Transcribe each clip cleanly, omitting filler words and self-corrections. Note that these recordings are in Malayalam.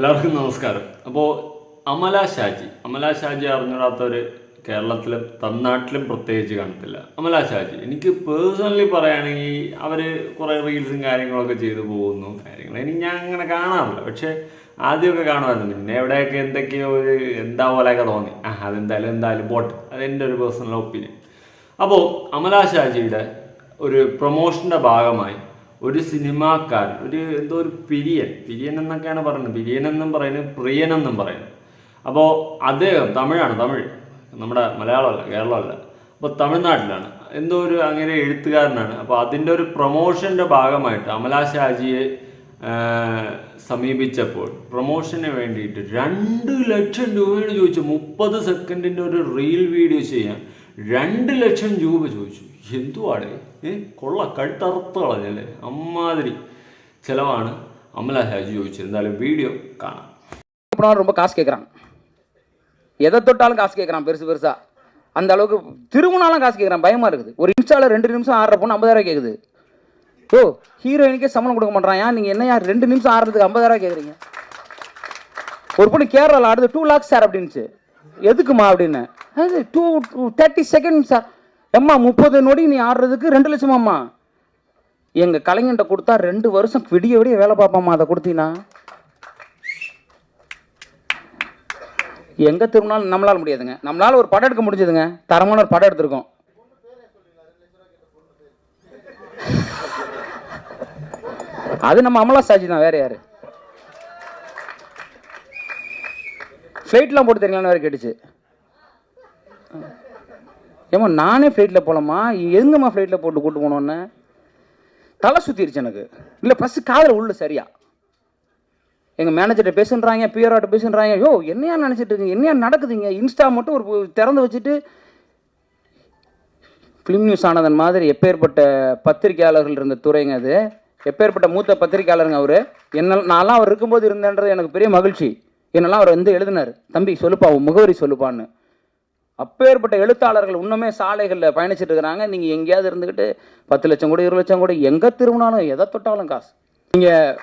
എല്ലാവർക്കും നമസ്കാരം. അപ്പോൾ അമല ഷാജി അറിഞ്ഞിടാത്തവർ കേരളത്തിലും തമിഴ്നാട്ടിലും പ്രത്യേകിച്ച് കാണത്തില്ല. അമല ഷാജി എനിക്ക് പേഴ്സണലി പറയുകയാണെങ്കിൽ അവർ കുറേ റീൽസും കാര്യങ്ങളൊക്കെ ചെയ്തു പോകുന്നു. എനിക്ക് ഞാൻ അങ്ങനെ കാണാറില്ല, പക്ഷേ ആദ്യമൊക്കെ കാണുമായിരുന്നു. പിന്നെ എവിടെയൊക്കെ എന്തൊക്കെയോ ഒരു എന്താ പോലെയൊക്കെ തോന്നി. അതെന്തായാലും പോട്ടെ, അതെൻ്റെ ഒരു പേഴ്സണൽ ഒപ്പീനിയൻ. അപ്പോൾ അമല ഷാജിയുടെ ഒരു പ്രൊമോഷൻ്റെ ഭാഗമായി ഒരു സിനിമാക്കാരൻ എന്തോ ഒരു പിരിയൻ എന്നൊക്കെയാണ് പറയുന്നത്. പിരിയൻ എന്നും പറയുന്നത്, പ്രിയൻ എന്നും പറയുന്നത്. അപ്പോൾ അദ്ദേഹം തമിഴ്, നമ്മുടെ മലയാളമല്ല, കേരളമല്ല. അപ്പോൾ തമിഴ്നാട്ടിലാണ്, എന്തോ ഒരു അങ്ങനെ എഴുത്തുകാരനാണ്. അപ്പോൾ അതിൻ്റെ ഒരു പ്രൊമോഷൻ്റെ ഭാഗമായിട്ട് അമല ഷാജിയെ സമീപിച്ചപ്പോൾ പ്രൊമോഷന് വേണ്ടിയിട്ട് 2 ലക്ഷം രൂപയാണ് ചോദിച്ചു. 30 സെക്കൻഡിൻ്റെ ഒരു റീൽ വീഡിയോ ചെയ്യാൻ 2 ലക്ഷം രൂപ ചോദിച്ചു. എന്തുവാടേ, കഴുത്തറുത്ത് കളഞ്ഞല്ലേ, അമ്മാതിരി ചിലവാണ് അമല ഷാജി ചോദിച്ചത്. എന്തായാലും வீடியோ കാണാம். ரொம்ப காசு கேட்குறான், எதை தொட்டாலும் காசு கேட்குறான், பெருசா அந்த அளவுக்கு. திரும்பினாலும் காசு கேட்குறான், பயமா இருக்குது. ஒரு இன்ஸ்டாவில் 2 நிமிஷம் ஆடுற பொண்ணு 50,000 கேட்குது. ஹீரோயினுக்கே சம்பளம் கொடுக்க மாட்டான். ஏன் நீங்கள் என்ன 2 நிமிஷம் ஆடுறதுக்கு 50,000 கேட்குறீங்க? ஒரு பொண்ணு கேரளாவில் ஆடுது 2 lakhs சார் அப்படின்னுச்சு. எதுக்குமா அப்படின்னு, அது 30 செகண்ட்ஸ் சார். அம்மா 30 நொடி நீ ஆடுறதுக்கு 2 லட்சமாம்மா. எங்கள் கலைஞன்ட்ட கொடுத்தா 2 வருஷம் விடிய வேலை பார்ப்பாம்மா. அதை கொடுத்தீங்கன்னா எங்கே திரும்பினாலும் நம்மளால் முடியாதுங்க. நம்மளால் ஒரு படம் எடுக்க முடிஞ்சதுங்க, தரமான ஒரு படம் எடுத்திருக்கோம். அது நம்ம அமலா ஷாஜி தான், வேற யாரு? ஃப்ளைட்லாம் போட்டு தெரியுங்களான்னு வேறு கேட்டுச்சு. ஏமா நானே ஃப்ளைட்டில் போகலாமா, எங்கம்மா ஃப்ளைட்டில் போட்டு கூட்டு போனோன்னு தலை சுற்றிருச்சு எனக்கு. இல்லை ஃபஸ்ட்டு காதில் உள்ள சரியா எங்கள் மேனேஜர்கிட்ட பேசுன்றாங்க, பிஆர்ஆர்ட்ட பேசுன்றாங்க. என்னையா நினச்சிட்டு இருக்கீங்க, என்னையா நடக்குதுங்க? இன்ஸ்டா மட்டும் ஒரு திறந்து வச்சுட்டு ஃபிலிம் நியூஸ் ஆனதன் மாதிரி எப்பேற்பட்ட பத்திரிகையாளர்கள் இருந்த துறைங்க அது. எப்பேற்பட்ட மூத்த பத்திரிகையாளருங்க அவர். நான்லாம் அவர் இருக்கும்போது இருந்தேன்றது எனக்கு பெரிய மகிழ்ச்சி. என்னெல்லாம் அவர் எழுதினார், தம்பி சொல்லுப்பா, முகவரி சொல்லுப்பான்னு. அப்பேற்பட்ட எழுத்தாளர்கள் இன்னுமே சாலைகளில் பயணிச்சுட்டு இருக்கிறாங்க. நீங்கள் எங்கேயாவது இருந்துக்கிட்டு 10 லட்சம் கூட 20 லட்சம் கூட எங்கே திரும்பினாலும் எதை தொட்டாலும் காசு. நீங்கள்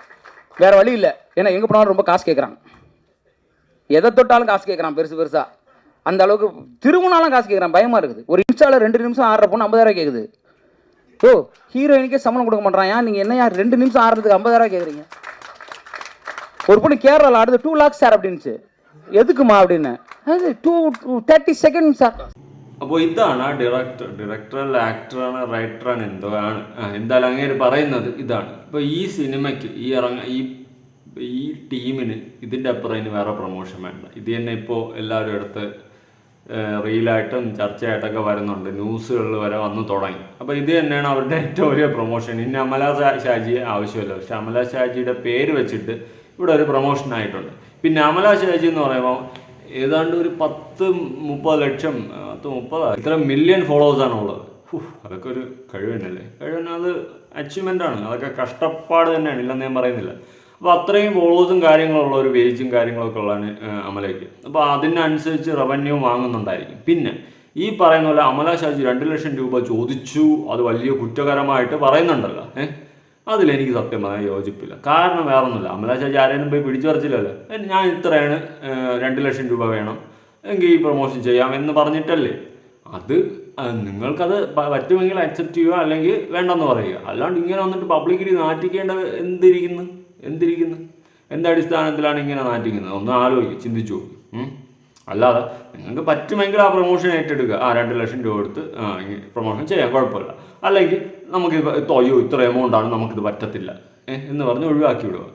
வேறு வழி இல்லை, ஏன்னா எங்கே போனாலும் ரொம்ப காசு கேட்குறான். எதை தொட்டாலும் காசு கேட்குறான், பெருசா அந்த அளவுக்கு. திரும்பினாலும் காசு கேட்குறான், பயமாக இருக்குது. ஒரு இன்ஸ்டாவில் 2 நிமிஷம் ஆடுற பொண்ணு 50,000 கேட்குது. ஹீரோயினுக்கே சம்பளம் கொடுக்க மாட்டான். ஏன் நீங்கள் என்ன 2 நிமிஷம் ஆடுறதுக்கு 50,000 கேட்குறீங்க? ஒரு பொண்ணு கேரளாவில் ஆடுது 2 lakhs சார் அப்படின்னுச்சு. எதுக்குமா அப்படின்னு, அது 30 செகண்ட்ஸ் சார். അപ്പോൾ ഇതാണ് ഡയറക്ടർ ആക്ടറാണ്, റൈറ്ററാണ്, എന്തോ ആണ്. എന്തായാലും അങ്ങനെ പറയുന്നത് ഇതാണ്. ഇപ്പോൾ ഈ സിനിമയ്ക്ക് ഈ ടീമിന് ഇതിൻ്റെ അപ്പുറം ഇനി വേറെ പ്രൊമോഷൻ വേണ്ട. ഇത് തന്നെ ഇപ്പോൾ എല്ലാവരും എടുത്ത് റീലായിട്ടും ചർച്ചയായിട്ടൊക്കെ വരുന്നുണ്ട്, ന്യൂസുകളിൽ വരെ വന്നു തുടങ്ങി. അപ്പോൾ ഇത് തന്നെയാണ് അവരുടെ ഏറ്റവും വലിയ പ്രൊമോഷൻ. ഇനി അമല ഷാജിയെ ആവശ്യമില്ല, പക്ഷെ അമല ഷാജിയുടെ പേര് വെച്ചിട്ട് ഇവിടെ ഒരു പ്രൊമോഷൻ ആയിട്ടുണ്ട്. പിന്നെ അമല ഷാജി എന്ന് പറയുമ്പോൾ ഏതാണ്ട് ഒരു 10-30 ലക്ഷം, 30 ഇത്ര മില്യൺ ഫോളോവേഴ്സാണ് ഉള്ളത്. അതൊക്കെ ഒരു കഴിവന്നല്ലേ, അത് അച്ചീവ്മെൻ്റാണ്. അതൊക്കെ കഷ്ടപ്പാട് തന്നെയാണ്, ഇല്ലെന്ന് ഞാൻ പറയുന്നില്ല. അപ്പോൾ അത്രയും ഫോളോവേഴ്സും കാര്യങ്ങളുള്ള ഒരു പേജും കാര്യങ്ങളൊക്കെ ഉള്ളതാണ് അമലയ്ക്ക്. അപ്പോൾ അതിനനുസരിച്ച് റവന്യൂ വാങ്ങുന്നുണ്ടായിരിക്കും. പിന്നെ ഈ പറയുന്ന പോലെ അമല ഷാജി 2 ലക്ഷം രൂപ ചോദിച്ചു, അത് വലിയ കുറ്റകരമായിട്ട് പറയുന്നുണ്ടല്ലോ. അതിലെനിക്ക് സത്യം പറയാൻ യോജിപ്പില്ല. കാരണം വേറൊന്നുമില്ല, അമല ഷാജി ആരെയും പോയി പിടിച്ചു പറിച്ചില്ലല്ലോ. ഞാൻ ഇത്രയാണ് 2 ലക്ഷം രൂപ വേണം എങ്കിൽ ഈ പ്രൊമോഷൻ ചെയ്യാം എന്ന് പറഞ്ഞിട്ടല്ലേ. അത് നിങ്ങൾക്കത് പറ്റുമെങ്കിൽ അക്സെപ്റ്റ് ചെയ്യുക, അല്ലെങ്കിൽ വേണ്ടെന്ന് പറയുക. അല്ലാണ്ട് ഇങ്ങനെ വന്നിട്ട് പബ്ലിക്കിൽ നാറ്റിക്കേണ്ടത് എന്തിരിക്കുന്നു? എന്തടിസ്ഥാനത്തിലാണ് ഇങ്ങനെ നാറ്റിക്കുന്നത്? ഒന്ന് ആലോചിക്കുക, ചിന്തിച്ചു നോക്കി. അല്ലാതെ നിങ്ങൾക്ക് പറ്റുമെങ്കിൽ ആ പ്രൊമോഷൻ ഏറ്റെടുക്കുക. 2 ലക്ഷം രൂപ കൊടുത്ത് പ്രൊമോഷൻ ചെയ്യാം, കുഴപ്പമില്ല. അല്ലെങ്കിൽ നമുക്ക് ഇത്ര എമൗണ്ടാണ്, നമുക്കിത് പറ്റത്തില്ല എന്ന് പറഞ്ഞ് ഒഴിവാക്കി വിടുക.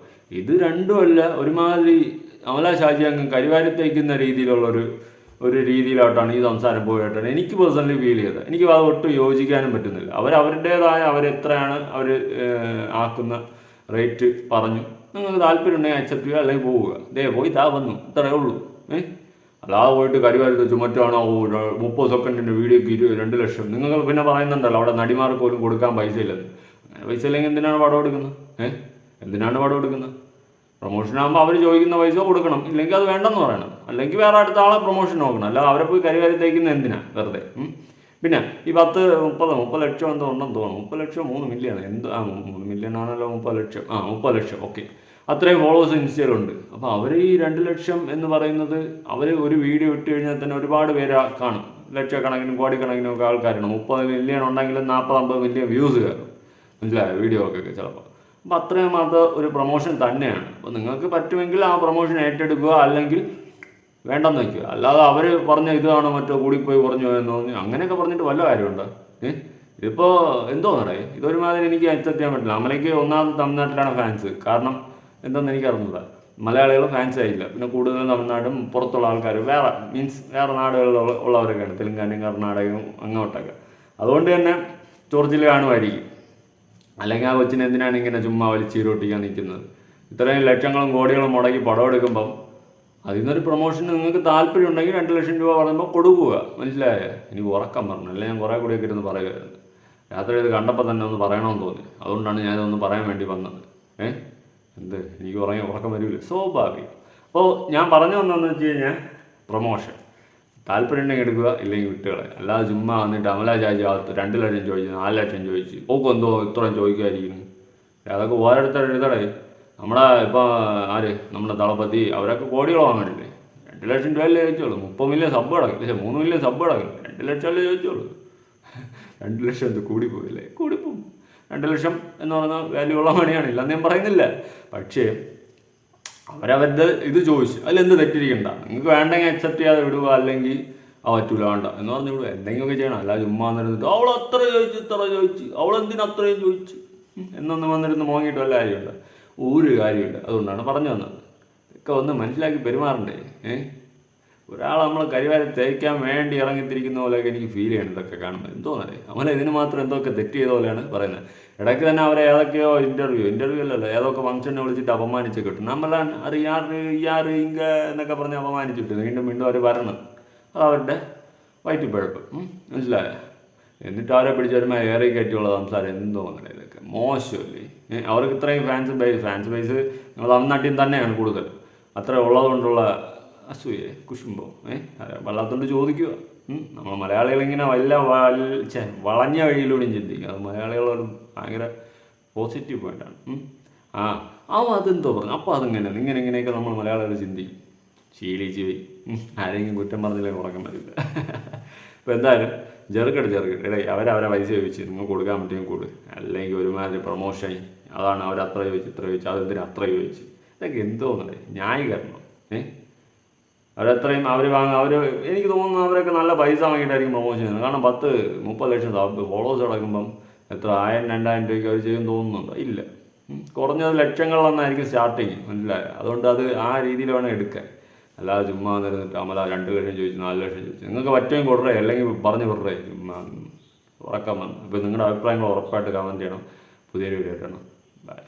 ഇത് രണ്ടുമല്ല, ഒരുമാതിരി അമല ഷാജി അങ്ങ് കരിവാരത്തേക്കുന്ന ഒരു രീതിയിലോട്ടാണ് ഈ സംസാരം പോയിട്ടാണ് എനിക്ക് പേഴ്സണലി ഫീൽ ചെയ്തത്. എനിക്ക് അത് ഒട്ടും യോജിക്കാനും പറ്റുന്നില്ല. അവരവരുടേതായ അവരെത്രയാണ് അവർ ആക്കുന്ന റേറ്റ് പറഞ്ഞു. നിങ്ങൾക്ക് താല്പര്യം ഉണ്ടെങ്കിൽ അക്സെപ്റ്റ് ചെയ്യുക, അല്ലെങ്കിൽ പോവുക. പോയി വന്നു, ഇത്രയേ ഉള്ളൂ. അല്ലാതെ പോയിട്ട് കരിവാരത്ത് ചുമറ്റാണോ 30 സെക്കൻഡിൻ്റെ വീഡിയോക്ക് 2 ലക്ഷം. നിങ്ങൾ പിന്നെ പറയുന്നുണ്ടല്ലോ അവിടെ നടിമാർക്ക് പോലും കൊടുക്കാൻ പൈസ ഇല്ലെന്ന്. അങ്ങനെ പൈസ ഇല്ലെങ്കിൽ എന്തിനാണ് പടം എടുക്കുന്നത്? പ്രൊമോഷൻ ആകുമ്പോൾ അവർ ചോദിക്കുന്ന പൈസ കൊടുക്കണം, ഇല്ലെങ്കിൽ അത് വേണ്ടെന്ന് പറയണം, അല്ലെങ്കിൽ വേറെ അടുത്ത ആളെ പ്രൊമോഷൻ നോക്കണം. അല്ലാതെ അവരെ പോയി കരിവാരത്തേക്കുന്ന എന്തിനാ വെറുതെ? പിന്നെ ഈ 30 ലക്ഷം എന്തോ ഉണ്ടെന്ന് തോന്നുന്നു. 30 ലക്ഷം 3 മില്യൺ 3 മില്യൺ ആണല്ലോ 30 ലക്ഷം. 30 ലക്ഷം ഓക്കെ. അത്രയും ഫോളോവേഴ്സ് ഇൻസ്റ്റയിലുണ്ട്. അപ്പോൾ അവർ ഈ 2 ലക്ഷം എന്ന് പറയുന്നത് അവർ ഒരു വീഡിയോ ഇട്ട് കഴിഞ്ഞാൽ തന്നെ ഒരുപാട് പേര് കാണും. ലക്ഷക്കണക്കിനും കോടിക്കണക്കിനും ഒക്കെ ആൾക്കാരാണ്. 30 മില്യൺ ഉണ്ടെങ്കിലും 40-50 മില്യൺ വ്യൂസ് കയറും, മനസ്സിലായോ, വീഡിയോ ഒക്കെ ചിലപ്പോൾ. അപ്പോൾ അത്രയും അത് ഒരു പ്രൊമോഷൻ തന്നെയാണ്. അപ്പോൾ നിങ്ങൾക്ക് പറ്റുമെങ്കിൽ ആ പ്രൊമോഷൻ ഏറ്റെടുക്കുക, അല്ലെങ്കിൽ വേണ്ടെന്ന് വയ്ക്കുക. അല്ലാതെ അവർ പറഞ്ഞ ഇതാണ് മറ്റോ കൂടിപ്പോയി കുറഞ്ഞു എന്ന് പറഞ്ഞു അങ്ങനെയൊക്കെ പറഞ്ഞിട്ട് വല്ല കാര്യമുണ്ടോ? ഇതിപ്പോൾ എന്തോന്നടേ, ഇതൊരുമാതിരി എനിക്ക് അക്സെപ്റ്റ് ചെയ്യാൻ പറ്റില്ല. അമലയ്ക്ക് ഒന്നാമത് തമിഴ്നാട്ടിലാണ് ഫാൻസ്. കാരണം എന്തെന്ന് എനിക്ക് അറിഞ്ഞില്ല, മലയാളികൾ ഫാൻസ് ആയില്ല. പിന്നെ കൂടുതലും തമിഴ്നാടും പുറത്തുള്ള ആൾക്കാർ വേറെ നാടുകളിൽ ഉള്ളവരൊക്കെയാണ്, തെലുങ്കാനയും കർണാടകയും അങ്ങോട്ടൊക്കെ. അതുകൊണ്ട് തന്നെ ചൊറിച്ചിൽ കാണുമായിരിക്കും. അല്ലെങ്കിൽ ആ കൊച്ചിന് എന്തിനാണ് ഇങ്ങനെ ചുമ്മാ വലിച്ചീരോട്ടിക്കാൻ നിൽക്കുന്നത്? ഇത്രയും ലക്ഷങ്ങളും കോടികളും മുടക്കി പടം എടുക്കുമ്പം അതിൽ നിന്നൊരു പ്രൊമോഷൻ നിങ്ങൾക്ക് താല്പര്യം ഉണ്ടെങ്കിൽ 2 ലക്ഷം രൂപ പറയുമ്പോൾ കൊടുക്കുക, മനസ്സിലായേ? എനിക്ക് ഉറക്കം പറഞ്ഞു, അല്ലെങ്കിൽ ഞാൻ കുറേ കൂടിയൊക്കെ ഇരുന്ന് പറയുമായിരുന്നു. രാത്രി ഇത് കണ്ടപ്പോൾ തന്നെ ഒന്ന് പറയണമെന്ന് തോന്നി. അതുകൊണ്ടാണ് ഞാനിതൊന്ന് പറയാൻ വേണ്ടി വന്നത്. എനിക്ക് ഉറക്കം വരില്ല, സ്വാഭാവികം. അപ്പോൾ ഞാൻ പറഞ്ഞു വന്നതെന്ന് വെച്ച് കഴിഞ്ഞാൽ പ്രൊമോഷൻ താല്പര്യം ഉണ്ടെങ്കിൽ എടുക്കുക, ഇല്ലെങ്കിൽ വിട്ടുകളെ. അല്ലാതെ ചുമ്മാ വന്നിട്ട് അമല ചാച്ചി 2 ലക്ഷം ചോദിച്ചു, 4 ലക്ഷം ചോദിച്ചു, എന്തോ ഇത്രയും ചോദിക്കുമായിരിക്കുന്നു. അതൊക്കെ ഓരോരുത്തർ എഴുതടേ. നമ്മുടെ ഇപ്പോൾ നമ്മുടെ തളപതി അവരൊക്കെ കോടികൾ വാങ്ങണില്ലേ? 2 ലക്ഷം രൂപയല്ലേ ചോദിച്ചോളൂ. 30 മില്യൺ സബ് അടക്കും, 3 മില്യൺ സബ് അടക്കും, 2 ലക്ഷമല്ലേ ചോദിച്ചോളൂ. 2 ലക്ഷം എന്ത് കൂടിപ്പോയില്ലേ? കൂടിപ്പോവും. 2 ലക്ഷം എന്ന് പറഞ്ഞാൽ വാല്യൂ ഉള്ള മണിയാണ്, ഇല്ലെന്ന് ഞാൻ പറയുന്നില്ല. പക്ഷേ അവരവരുടെ ഇത് ചോദിച്ചു, അതിലെന്ത് തെറ്റിരിക്കണ്ട. നിങ്ങൾക്ക് വേണ്ടെങ്കിൽ അക്സെപ്റ്റ് ചെയ്യാതെ വിടുക, അല്ലെങ്കിൽ പറ്റൂല വേണ്ട എന്ന് പറഞ്ഞു വിടുക. എന്തെങ്കിലുമൊക്കെ ചെയ്യണം. അല്ല ചുമ്മാ വന്നിരുന്നിട്ട് അവൾ അത്ര ചോദിച്ചു, ഇത്ര ചോദിച്ചു, അവളെന്തിനും അത്രയും ചോദിച്ചു എന്നൊന്നും വന്നിരുന്ന് മോങ്ങിയിട്ട് വല്ല കാര്യമുണ്ട്? ഒരു കാര്യമില്ല. അതുകൊണ്ടാണ് പറഞ്ഞു വന്നത്. ഒക്കെ ഒന്ന് മനസ്സിലാക്കി പെരുമാറണ്ടേ? ഒരാൾ നമ്മൾ കരിവാരി തേക്കാൻ വേണ്ടി ഇറങ്ങിത്തിരിക്കുന്ന പോലെയൊക്കെ എനിക്ക് ഫീൽ ചെയ്യണം ഇതൊക്കെ കാണുമ്പോൾ. എന്തോന്നറിയാം, നമ്മൾ ഇതിന് മാത്രം എന്തൊക്കെ തെറ്റ് ചെയ്ത പോലെയാണ് പറയുന്നത്. ഇടയ്ക്ക് തന്നെ അവരെ ഏതൊക്കെയോ ഇൻ്റർവ്യൂ അല്ലല്ലോ, ഏതൊക്കെ ഫംഗ്ഷനെ വിളിച്ചിട്ട് അപമാനിച്ച് കിട്ടും. നമ്മളാണ് ഇയാറ് ഇങ്ക എന്നൊക്കെ പറഞ്ഞ് അപമാനിച്ചിട്ട് വീണ്ടും അവർ വരണം. അത് അവരുടെ വയറ്റിപ്പഴപ്പ്, മനസ്സിലായോ? എന്നിട്ട് അവരെ പിടിച്ച് വരുമ്പോൾ ഏറെ കയറ്റിയുള്ള സംസാരം എന്തോ അങ്ങനെ ഇതൊക്കെ മോശമല്ലേ? അവർക്ക് ഇത്രയും ഫാൻസ് ബേസ് നിങ്ങൾ തമിഴ്നാട്ടിൽ തന്നെയാണ് കൂടുതൽ. അത്ര ഉള്ളതുകൊണ്ടുള്ള അസൂയെ കുശുമ്പോ വല്ലാത്തോണ്ട് ചോദിക്കുക. നമ്മൾ മലയാളികളിങ്ങനെ വളഞ്ഞ വഴിയിലൂടെയും ചിന്തിക്കുക. അത് മലയാളികളൊരു ഭയങ്കര പോസിറ്റീവ് പോയിന്റാണ്. അതെന്തോ പറഞ്ഞു, അപ്പോൾ ഇങ്ങനെയൊക്കെ നമ്മൾ മലയാളികൾ ചിന്തിക്കും. ശീലിച്ച് പോയി. ആരെങ്കിലും കുറ്റം പറഞ്ഞില്ലെങ്കിൽ ഉറക്കം വരില്ല. ഇപ്പോൾ എന്തായാലും ചെറുക്കട്ടെ അവരവരെ പൈസ ചോദിച്ച് നിങ്ങൾ കൊടുക്കാൻ പറ്റുമെങ്കിൽ കൊടു, അല്ലെങ്കിൽ ഒരുമാതിരി പ്രൊമോഷൻ അതാണ് അവരത്ര ചോദിച്ചു ഇത്ര ചോദിച്ചു, അതെന്തിനും അത്ര ചോദിച്ചു, ഇതൊക്കെ എന്തോന്നേ ന്യായീകരണം? അവരത്രയും അവർ എനിക്ക് തോന്നുന്നു അവരൊക്കെ നല്ല പൈസ വാങ്ങിയിട്ടായിരിക്കും പ്രൊമോഷൻ ചെയ്യുന്നത്. കാരണം 10-30 ലക്ഷം ഫോളോവേഴ്സ് അടക്കുമ്പം എത്ര 1000-2000 രൂപയ്ക്ക് അവർ ചെയ്യും തോന്നുന്നുണ്ടോ? ഇല്ല. കുറഞ്ഞത് ലക്ഷങ്ങളിലൊന്നായിരിക്കും സ്റ്റാർട്ടിങ്, മനസ്സിലായോ? അതുകൊണ്ട് അത് ആ രീതിയിൽ വേണം എടുക്കാൻ. അല്ലാതെ ചുമ്മാ നിന്നിട്ട് അമല 2 ലക്ഷം ചോദിച്ചു, 4 ലക്ഷം ചോദിച്ചു. നിങ്ങൾക്ക് പറ്റുമെങ്കിൽ കൊടുറേ, അല്ലെങ്കിൽ പറഞ്ഞു വിടറേ, ചുമ്മാ ഉറക്കം വന്നു. ഇപ്പോൾ നിങ്ങളുടെ അഭിപ്രായങ്ങൾ ഉറപ്പായിട്ട് കമൻറ്റ് ചെയ്യണം. പുതിയൊരു വീഡിയോ ഇടണം. ബൈ.